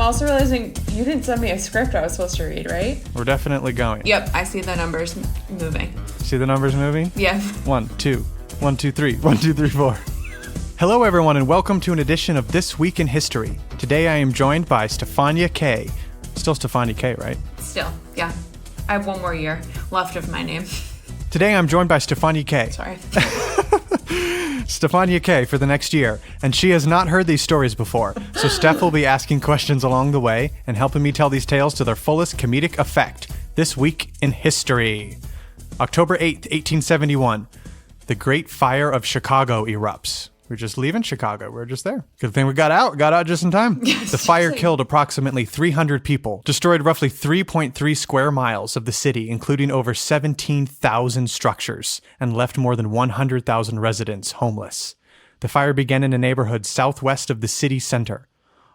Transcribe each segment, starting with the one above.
also realizing you didn't send me a script I was supposed to read, right? We're definitely going. Yep, I see the numbers moving. See the numbers moving? Yeah. 1, 2, 1, 2, 3, 1, 2, 3, 4. Hello, everyone, and welcome to an edition of This Week in History. Today, I am joined by Stephania Kay. Still Stephania Kay, right? Still, yeah. I have one more year left of my name. Today, I'm joined by Stephania Kay. Sorry. Stephania Kay for the next year, and she has not heard these stories before, so Steph will be asking questions along the way and helping me tell these tales to their fullest comedic effect. This Week in History. October 8th, 1871. The Great Fire of Chicago erupts. We're just leaving Chicago. We're just there. Good thing we got out just in time. Yes, the fire killed approximately 300 people, destroyed roughly 3.3 square miles of the city, including over 17,000 structures, and left more than 100,000 residents homeless. The fire began in a neighborhood southwest of the city center.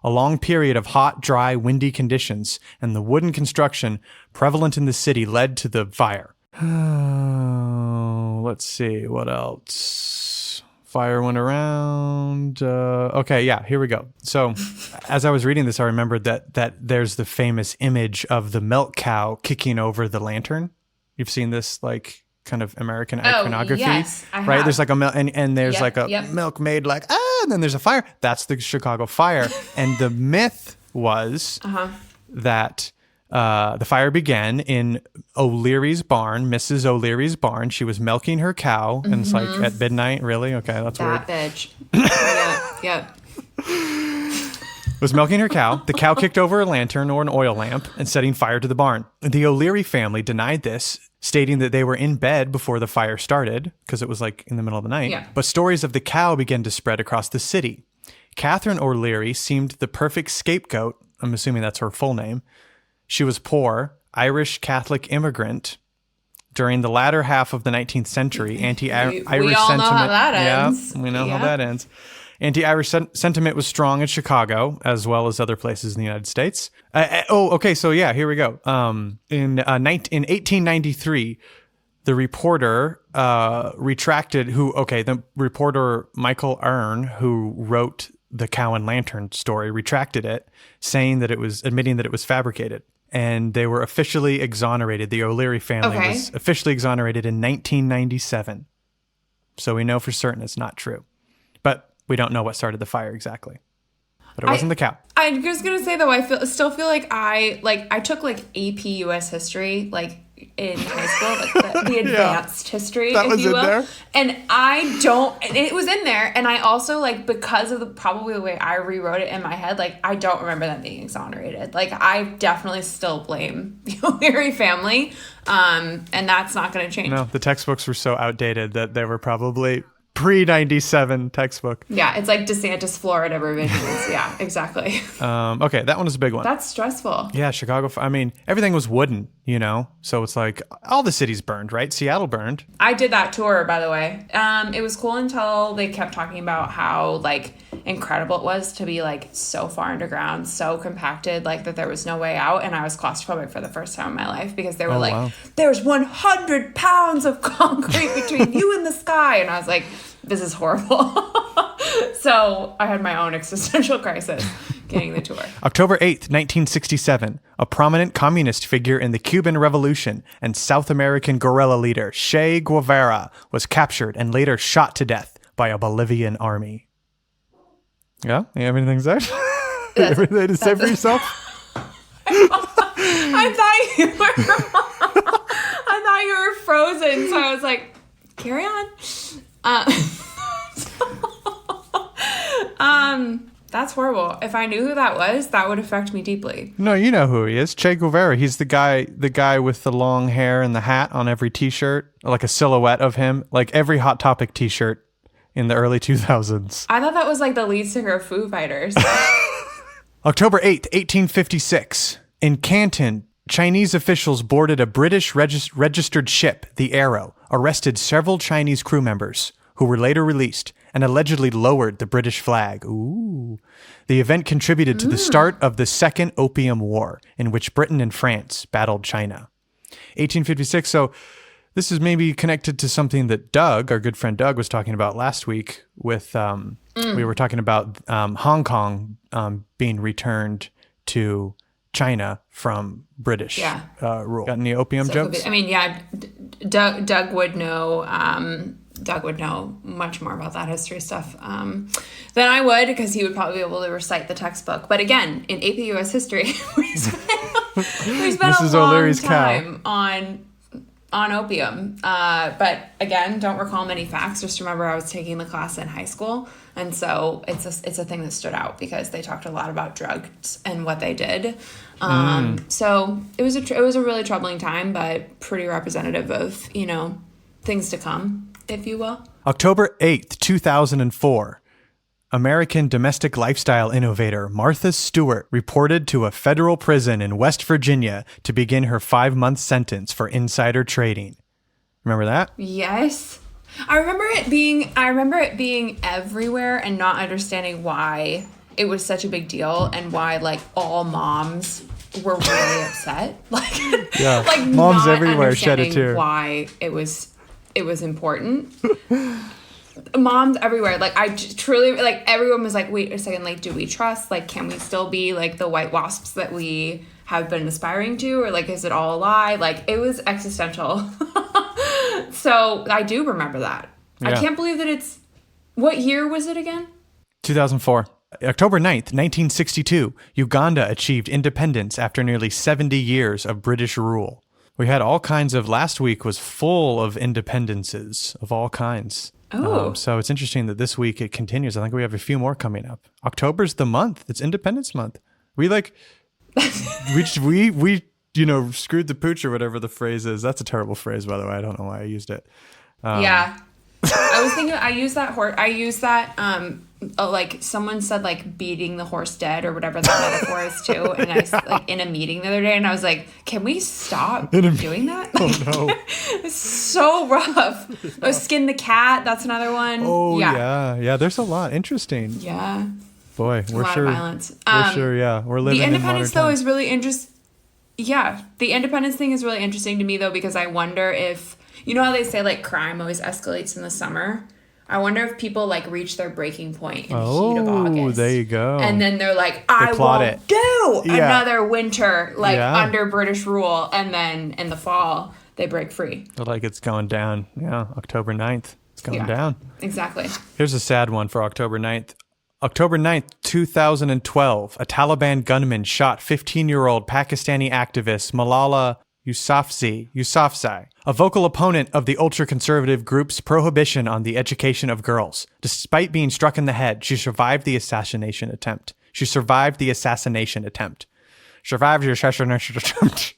A long period of hot, dry, windy conditions and the wooden construction prevalent in the city led to the fire. Let's see, what else? Fire went around. Okay, yeah, here we go. So as I was reading this, I remembered that there's the famous image of the milk cow kicking over the lantern. You've seen this, like, kind of American iconography, yes, I have. right? There's like a milk, and there's Yep, like a yep. milkmaid, like, and then there's a fire. That's the Chicago fire. And the myth was that the fire began in O'Leary's barn, Mrs. O'Leary's barn. She was milking her cow, and it's like at midnight. Really? Okay, that's weird. That bitch. Yep. Was milking her cow. The cow kicked over a lantern or an oil lamp and setting fire to the barn. The O'Leary family denied this, stating that they were in bed before the fire started, because it was like in the middle of the night. Yeah. But stories of the cow began to spread across the city. Catherine O'Leary seemed the perfect scapegoat. I'm assuming that's her full name. She was poor, Irish Catholic immigrant. During the latter half of the 19th century, anti-Irish sentiment... We all know how that ends. Yeah, we know how that ends. Anti-Irish sentiment was strong in Chicago, as well as other places in the United States. Okay, so yeah, here we go. In 1893, the reporter the reporter Michael Earn, who wrote the cow and lantern story, retracted it, admitting that it was fabricated. And they were officially exonerated. The O'Leary family was officially exonerated in 1997. So we know for certain it's not true. But we don't know what started the fire exactly. But it wasn't the cow. I was gonna say though, I still feel like I took like AP US history like in high school, like the advanced history, that if was you in will. there? And it was in there, and I also like because of probably the way I rewrote it in my head, like I don't remember them being exonerated. Like I definitely still blame the O'Leary family, and that's not going to change. No, the textbooks were so outdated that they were probably pre-97 textbook. Yeah, it's like DeSantis, Florida revisions. Yeah, exactly. Okay, that one was a big one. That's stressful. Yeah, Chicago. I mean, everything was wooden, so it's like all the cities burned, right? Seattle burned. I did that tour, by the way. It was cool until they kept talking about how like incredible it was to be like so far underground, so compacted, like that there was no way out, and I was claustrophobic for the first time in my life because they were wow. There's 100 pounds of concrete between you and the sky, and I was like, this is horrible. So I had my own existential crisis getting the tour. October 8th, 1967, a prominent communist figure in the Cuban Revolution and South American guerrilla leader, Che Guevara, was captured and later shot to death by a Bolivian army. Yeah? You have anything to say? Everything to say for yourself? I thought you were frozen, so I was like, carry on. That's horrible. If I knew who that was, that would affect me deeply. No, you know who he is. Che Guevara. He's the guy with the long hair and the hat on every t-shirt, like a silhouette of him, like every Hot Topic t-shirt in the early 2000s. I thought that was like the lead singer of Foo Fighters. October 8th, 1856. In Canton, Chinese officials boarded a British registered ship, the Arrow, arrested several Chinese crew members, who were later released, and allegedly lowered the British flag. Ooh. The event contributed to the start of the Second Opium War, in which Britain and France battled China. 1856, so this is maybe connected to something that Doug, our good friend Doug, was talking about last week with, we were talking about Hong Kong being returned to China from British rule. Got any opium jokes? I mean, yeah, Doug would know. Doug would know much more about that history stuff than I would, because he would probably be able to recite the textbook. But again, in AP US history, we spent a long time on opium. But again, don't recall many facts. Just remember I was taking the class in high school. And so it's a thing that stood out because they talked a lot about drugs and what they did. So it was a really troubling time, but pretty representative of, things to come, if you will. October 8th, 2004. American domestic lifestyle innovator Martha Stewart reported to a federal prison in West Virginia to begin her 5-month sentence for insider trading. Remember that? Yes. I remember it being everywhere and not understanding why it was such a big deal and why all moms were really upset. Moms everywhere shed a tear. Why it was important. Moms everywhere. I truly everyone was like, wait a second, do we trust? Can we still be the white wasps that we have been aspiring to, or is it all a lie? It was existential. So I do remember that. Yeah. I can't believe that what year was it again? 2004. October 9th, 1962, Uganda achieved independence after nearly 70 years of British rule. We had all kinds of, last week was full of independences of all kinds. Oh. So it's interesting that this week it continues. I think we have a few more coming up. October's the month. It's Independence Month. We screwed the pooch or whatever the phrase is. That's a terrible phrase, by the way. I don't know why I used it. Yeah. I was thinking, I used that, someone said, beating the horse dead or whatever that metaphor is too. And I, in a meeting the other day, and I was like, can we stop doing that? Oh, no. It's so rough. Oh, skin the cat. That's another one. Oh, yeah. Yeah, there's a lot. Interesting. Yeah. Boy, we're sure. A lot of violence. We're sure, yeah. We're living in modern times. The independence, though, is really interesting. Yeah. The independence thing is really interesting to me, though, because I wonder if, you know how they say, crime always escalates in the summer? I wonder if people, reach their breaking point in the heat of August. Oh, there you go. And then they're like, I won't do another winter, under British rule. And then in the fall, they break free. It's going down. Yeah, October 9th. It's going down. Exactly. Here's a sad one for October 9th. October 9th, 2012, a Taliban gunman shot 15-year-old Pakistani activist Malala Yousafzai, a vocal opponent of the ultra-conservative group's prohibition on the education of girls. Despite being struck in the head, she survived the assassination attempt. Survived the assassination attempt. Survived the assassination attempt.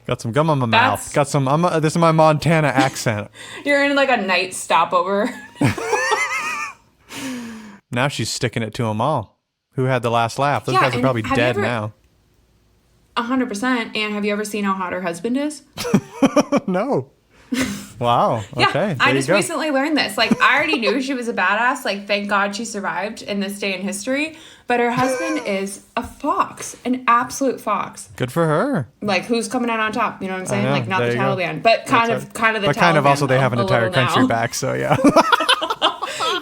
Got some gum on my mouth. Got some. This is my Montana accent. You're in a night stopover. Now she's sticking it to them all. Who had the last laugh? Those guys are probably dead now. 100%. And have you ever seen how hot her husband is? No. Wow. Okay. Yeah, I just recently learned this. I already knew she was a badass. Thank God she survived in this day in history. But her husband is a fox, an absolute fox. Good for her. Who's coming out on top? You know what I'm saying? Not the Taliban, but kind of the Taliban. But kind of also they have an entire country back. So yeah.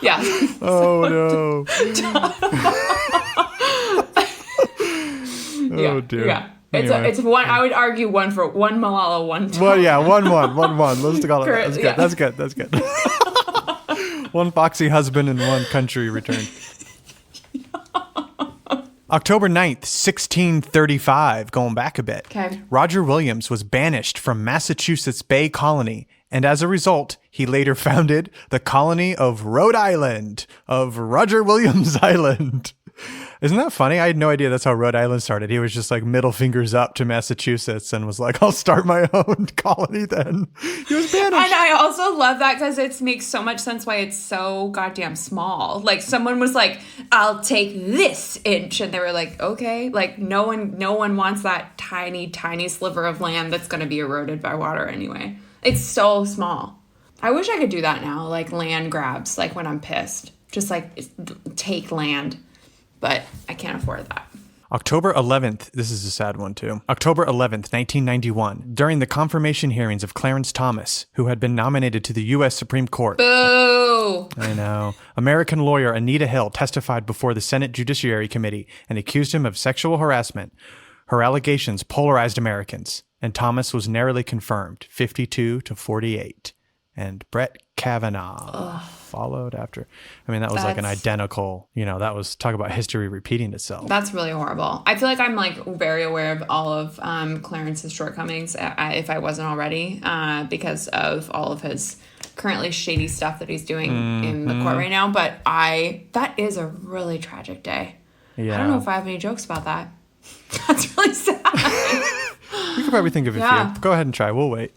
Yeah. Oh no. Oh dear. Yeah. It's one. I would argue one for one Malala, one. Well, yeah, one. Let's call it. That's good. That's good. One foxy husband and one country returned. October 9th, 1635, going back a bit. Okay. Roger Williams was banished from Massachusetts Bay Colony, and as a result, he later founded the colony of Rhode Island, of Roger Williams Island. Isn't that funny? I had no idea that's how Rhode Island started. He was just middle fingers up to Massachusetts and was like, I'll start my own colony then. He was banished. And I also love that because it makes so much sense why it's so goddamn small. Someone was like, I'll take this inch. And they were like, okay. No one wants that tiny, tiny sliver of land that's going to be eroded by water anyway. It's so small. I wish I could do that now, land grabs, when I'm pissed. Just take land. But I can't afford that. October 11th, this is a sad one too. October 11th, 1991, during the confirmation hearings of Clarence Thomas, who had been nominated to the U.S. Supreme Court. Boo! I know. American lawyer Anita Hill testified before the Senate Judiciary Committee and accused him of sexual harassment. Her allegations polarized Americans, and Thomas was narrowly confirmed, 52-48. And Brett Kavanaugh followed after. I mean, that was like an identical, that was, talk about history repeating itself. That's really horrible. I feel like I'm like very aware of all of Clarence's shortcomings, if I wasn't already, because of all of his currently shady stuff that he's doing in the court right now. But that is a really tragic day. Yeah. I don't know if I have any jokes about that. That's really sad. You could probably think of a few. Go ahead and try. We'll wait.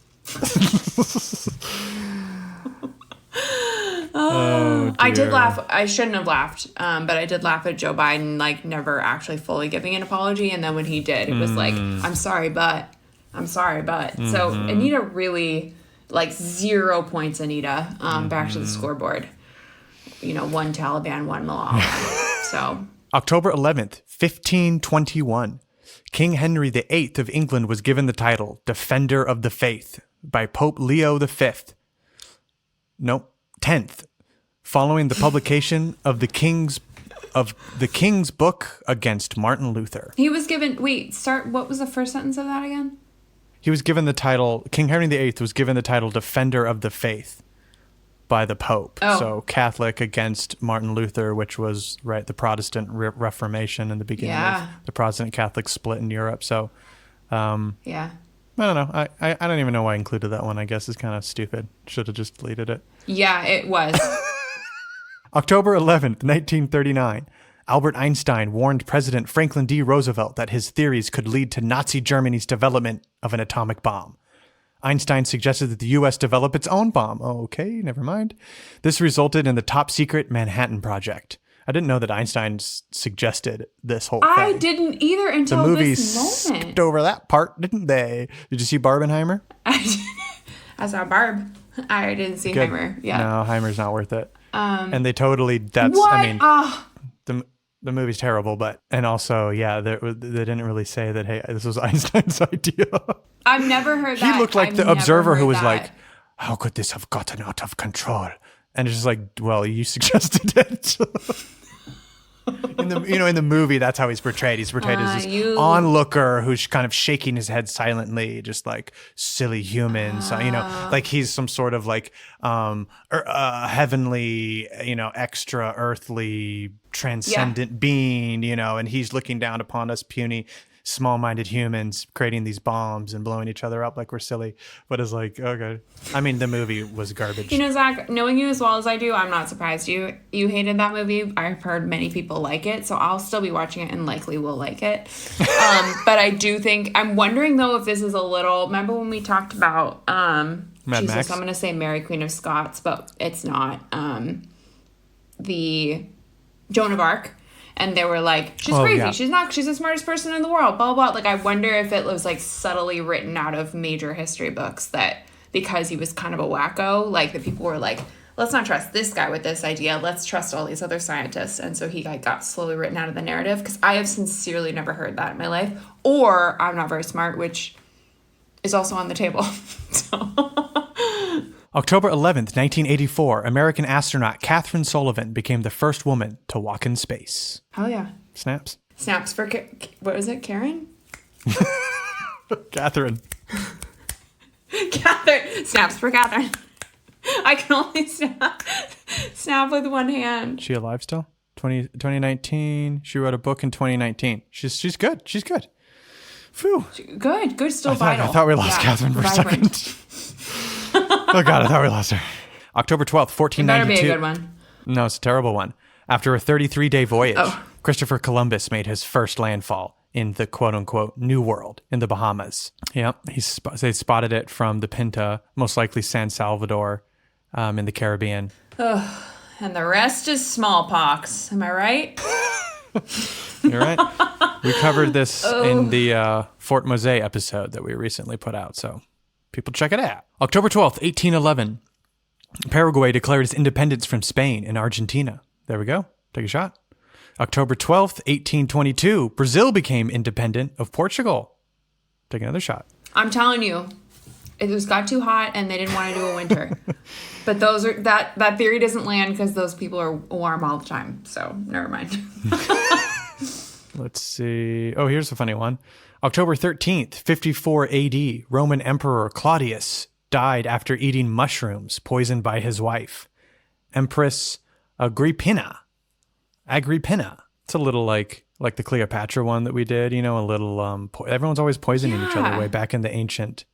I did laugh. I shouldn't have laughed, but I did laugh at Joe Biden, like, never actually fully giving an apology. And then when he did, it was like, I'm sorry, but. So Anita really, like, 0 points, Anita, back to the scoreboard. One Taliban, one Malala. So October 11th, 1521. King Henry VIII of England was given the title Defender of the Faith by Pope Leo V. Nope, 10th, following the publication of the King's book against Martin Luther. He was given, what was the first sentence of that again? He was given the title, King Henry VIII was given the title Defender of the Faith by the Pope. Oh. So Catholic against Martin Luther, which was, the Protestant Reformation in the beginning of the Protestant Catholic split in Europe. So, yeah. I don't know. I don't even know why I included that one. I guess it's kind of stupid. Should have just deleted it. Yeah, it was. October 11th, 1939. Albert Einstein warned President Franklin D. Roosevelt that his theories could lead to Nazi Germany's development of an atomic bomb. Einstein suggested that the U.S. develop its own bomb. Oh, okay, never mind. This resulted in the top-secret Manhattan Project. I didn't know that Einstein suggested this whole thing. I didn't either until this moment. Skipped over that part, didn't they? Did you see Barbenheimer? I saw Barb. I didn't see Heimer. Yeah. No, Heimer's not worth it. And they totally. That's. What? I mean, the movie's terrible, and also, they didn't really say that. Hey, this was Einstein's idea. I've never heard that. He looked like the observer who was like, "How could this have gotten out of control?" And it's just like, well, you suggested it. In the movie, that's how he's portrayed. He's portrayed as this onlooker who's kind of shaking his head silently, just like silly humans. Like he's some sort of like heavenly, extra earthly, transcendent being, and he's looking down upon us puny, small-minded humans creating these bombs and blowing each other up like we're silly. But it's like, okay. I mean, the movie was garbage. Zach, knowing you as well as I do, I'm not surprised you hated that movie. I've heard many people like it, so I'll still be watching it and likely will like it. But I do think, I'm wondering though if this is a little, remember when we talked about, Mad Max? I'm going to say Mary Queen of Scots, but it's not, the Joan of Arc. And they were like, she's crazy. Yeah. She's the smartest person in the world, blah, blah, blah. Like, I wonder if it was, like, subtly written out of major history books that because he was kind of a wacko, like, that people were like, let's not trust this guy with this idea. Let's trust all these other scientists. And so he, like, got slowly written out of the narrative. Because I have sincerely never heard that in my life. Or I'm not very smart, which is also on the table. So... October 11th, 1984, American astronaut Catherine Sullivan became the first woman to walk in space. Oh, yeah. Snaps. Snaps for, what was it, Karen? Catherine. Catherine. Snaps for Catherine. I can only snap with one hand. She alive still? 2019. She wrote a book in 2019. She's good. She's good. Phew. Good. Still vital. I thought we lost Catherine for a second. Oh, God, I thought we lost her. October 12th, 1492. It better be a good one. No, it's a terrible one. After a 33-day voyage, Christopher Columbus made his first landfall in the quote-unquote New World in the Bahamas. Yep, they spotted it from the Pinta, most likely San Salvador, in the Caribbean. Oh, and the rest is smallpox. Am I right? You're right. We covered this in the Fort Mose episode that we recently put out, so... people check it out. October 12th, 1811. Paraguay declared its independence from Spain and Argentina. There we go. Take a shot. October 12th, 1822. Brazil became independent of Portugal. Take another shot. I'm telling you, it got too hot and they didn't want to do a winter. But those are that theory doesn't land because those people are warm all the time. So never mind. Let's see. Oh, here's a funny one. October 13th, 54 AD, Roman Emperor Claudius died after eating mushrooms poisoned by his wife, Empress Agrippina. It's a little like the Cleopatra one that we did, a little everyone's always poisoning each other way back in the ancient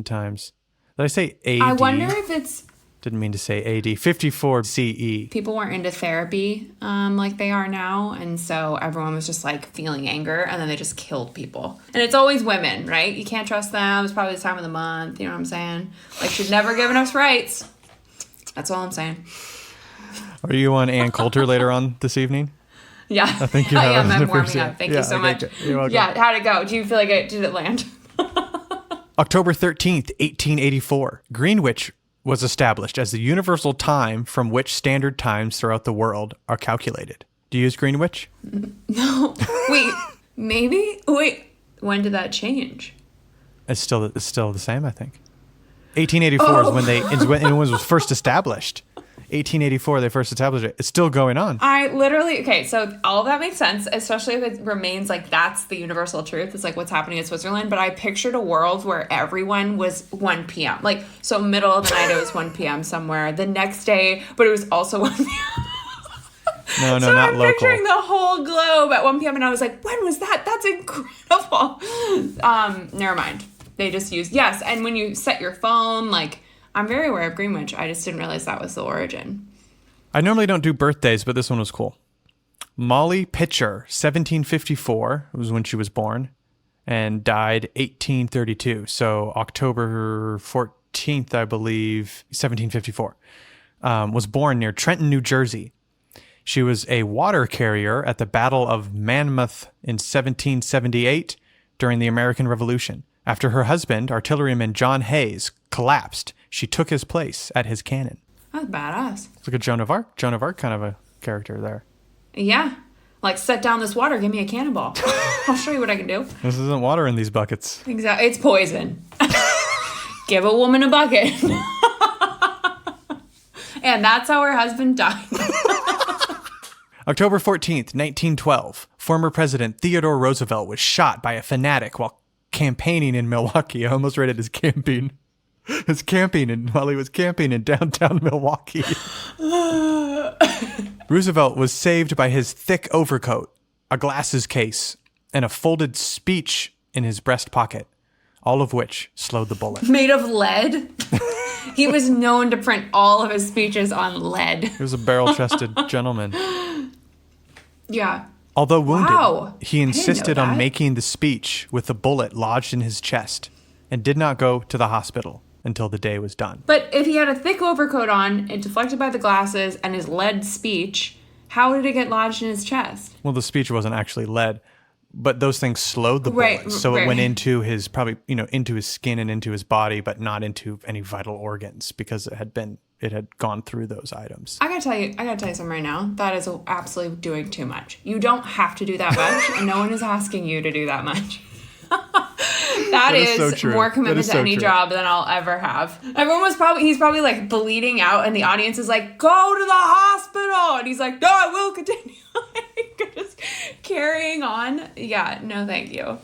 times. Did I say AD? I wonder if it's... Didn't mean to say AD. 54 CE. People weren't into therapy like they are now, and so everyone was just like feeling anger, and then they just killed people. And it's always women, right? You can't trust them. It's probably the time of the month. You know what I'm saying? Like, should never given us rights. That's all I'm saying. Are you on Ann Coulter later on this evening? Yeah, I think you have. I am. I'm warming up. Thank you so much. You're welcome. Yeah, how'd it go? Do you feel like did it land? October 13th, 1884. Greenwich was established as the universal time from which standard times throughout the world are calculated. Do you use Greenwich? No. Wait, maybe? Wait, when did that change? It's still the same, I think. 1884 is when it was first established. 1884, they first established it. It's still going on. Okay, so all of that makes sense, especially if it remains like that's the universal truth. It's like what's happening in Switzerland. But I pictured a world where everyone was 1 p.m. Like, so middle of the night, it was 1 p.m. somewhere. The next day, but it was also 1 p.m. No, so not I'm local. picturing the whole globe at 1 p.m. and I was like, when was that? That's incredible. Never mind. They just used, yes. And when you set your phone, like, I'm very aware of Greenwich. I just didn't realize that was the origin. I normally don't do birthdays, but this one was cool. Molly Pitcher, 1754 was when she was born, and died 1832. So October 14th, I believe, 1754, was born near Trenton, New Jersey. She was a water carrier at the Battle of Monmouth in 1778 during the American Revolution. After her husband, artilleryman John Hayes, collapsed, she took his place at his cannon. That's badass. It's like a Joan of Arc kind of a character there. Yeah. Like, set down this water, give me a cannonball. I'll show you what I can do. This isn't water in these buckets. Exactly. It's poison. Give a woman a bucket. And that's how her husband died. October 14th, 1912, former President Theodore Roosevelt was shot by a fanatic while campaigning in Milwaukee. I almost read it as camping. While he was camping in downtown Milwaukee. Roosevelt was saved by his thick overcoat, a glasses case, and a folded speech in his breast pocket, all of which slowed the bullet. Made of lead? He was known to print all of his speeches on lead. He was a barrel-chested gentleman. Yeah. Although wounded, Wow. he insisted on making the speech with the bullet lodged in his chest and did not go to the hospital until the day was done. But if he had a thick overcoat on, it deflected by the glasses, and his lead speech, how did it get lodged in his chest? Well, the speech wasn't actually lead, but those things slowed the bullet. So it went into his, into his skin and into his body, but not into any vital organs because it had gone through those items. I gotta tell you something right now. That is absolutely doing too much. You don't have to do that much, and no one is asking you to do that much. that is so true. More commitment to any job than I'll ever have. He's probably like bleeding out, and the audience is like, go to the hospital. And he's like, no, I will continue. Just carrying on. Yeah, no, thank you.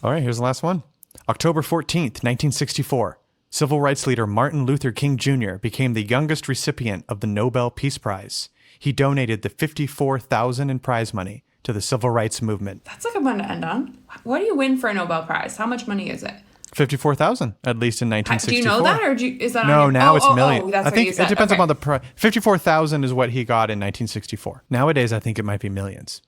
All right, here's the last one. October 14th, 1964. Civil rights leader Martin Luther King Jr. became the youngest recipient of the Nobel Peace Prize. He donated the $54,000 in prize money to the civil rights movement. That's a good one to end on. What do you win for a Nobel Prize? How much money is it? $54,000, at least in 1964. Do you know that, or is that? No, now it's million. That's I think what you said. It depends upon the price. $54,000 is what he got in 1964. Nowadays, I think it might be millions,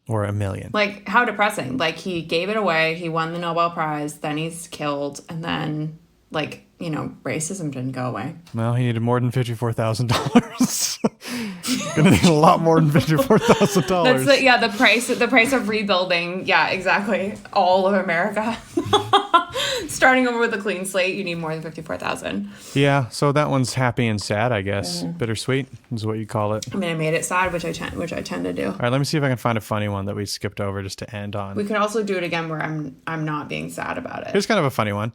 or $1 million. Like, how depressing! Like, he gave it away. He won the Nobel Prize. Then he's killed, and then racism didn't go away. Well, he needed more than $54,000. Gonna need a lot more than $54,000. That's the price of rebuilding. Yeah, exactly. All of America. Starting over with a clean slate, you need more than $54,000. Yeah, so that one's happy and sad, I guess. Bittersweet is what you call it. I mean, I made it sad, which I tend to do. All right, let me see if I can find a funny one that we skipped over just to end on. We could also do it again where I'm not being sad about it. Here's kind of a funny one.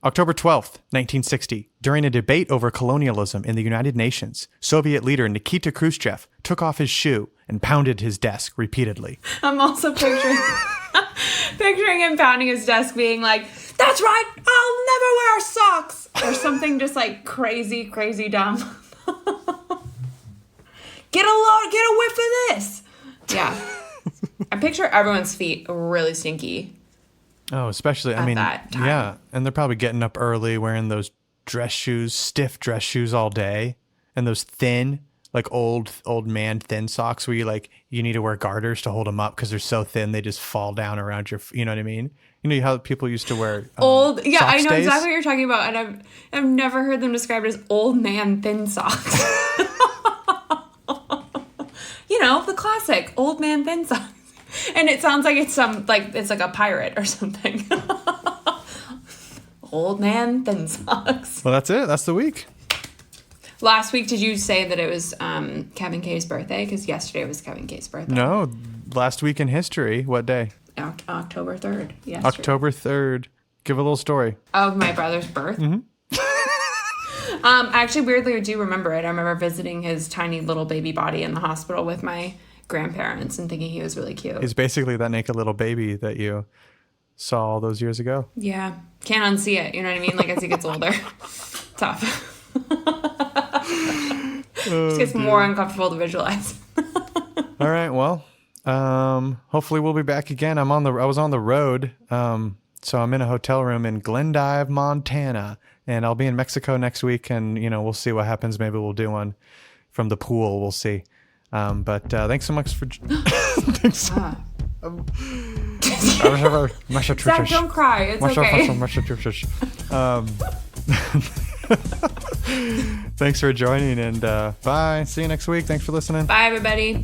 October 12th, 1960, during a debate over colonialism in the United Nations, Soviet leader Nikita Khrushchev took off his shoe and pounded his desk repeatedly. I'm also picturing him pounding his desk being like, "That's right, I'll never wear socks," or something just like crazy, crazy dumb. Get a whiff of this. Yeah. I picture everyone's feet really stinky. Oh, especially, that time. Yeah. And they're probably getting up early, wearing those dress shoes, stiff dress shoes all day. And those thin, like old man thin socks where you need to wear garters to hold them up because they're so thin they just fall down around your, you know what I mean? You know how people used to wear yeah, I know stays? exactly what you're talking about. And I've never heard them described as old man thin socks. You know, the classic old man thin socks. And it sounds like it's like a pirate or something. Old man thin socks. Well, that's it. That's the week. Last week, did you say that it was Kevin Kay's birthday? Because yesterday was Kevin Kay's birthday. No, last week in history. What day? October 3rd. Yesterday. October 3rd. Give a little story. Of my brother's birth? Mm-hmm. Actually, weirdly, I do remember it. I remember visiting his tiny little baby body in the hospital with my grandparents and thinking he was really cute. He's basically that naked little baby that you saw all those years ago. Yeah. Can't unsee it. You know what I mean? Like as he gets older. Tough. Just gets more uncomfortable to visualize. All right. Well, hopefully we'll be back again. I was on the road. So I'm in a hotel room in Glendive, Montana, and I'll be in Mexico next week. And, we'll see what happens. Maybe we'll do one from the pool. We'll see. But thanks so much for. Thanks. Zach, don't cry. It's okay. Thanks for joining, and bye. See you next week. Thanks for listening. Bye, everybody.